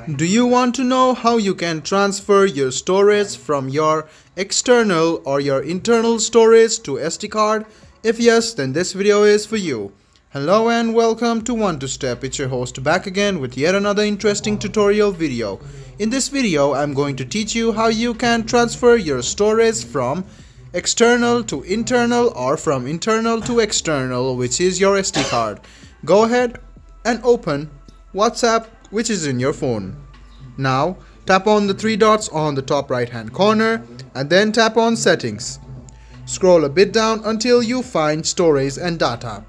Do you want to know how you can transfer your storage from your external or your internal storage to SD card? If yes, then this video is for you. Hello and welcome to One to Step. It's your host back again with yet another interesting tutorial video. In this video, I'm going to teach you how you can transfer your storage from external to internal or from internal to external, which is your SD card. Go ahead and open WhatsApp, which is in your phone. Now tap on the three dots on the top right hand corner and then tap on settings. Scroll a bit down until you find storage and data.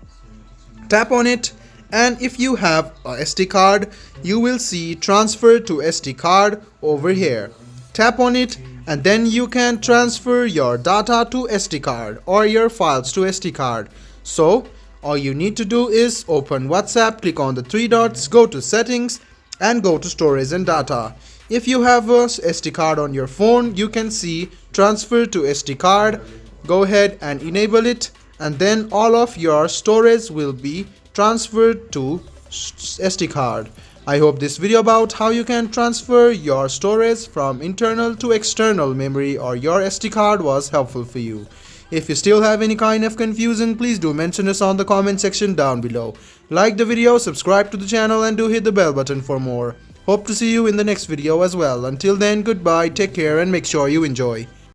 Tap on it, and if you have a SD card, you will see transfer to SD card over here. Tap on it and then you can transfer your data to SD card or your files to SD card. So all you need to do is open WhatsApp, click on the three dots, go to settings and go to storage and data. If you have a SD card on your phone, you can see transfer to SD card. Go ahead and enable it, and then all of your storage will be transferred to SD card. I hope this video about how you can transfer your storage from internal to external memory or your SD card was helpful for you. If you still have any kind of confusion, please do mention us on the comment section down below. Like the video, subscribe to the channel and do hit the bell button for more. Hope to see you in the next video as well. Until then, goodbye, take care and make sure you enjoy.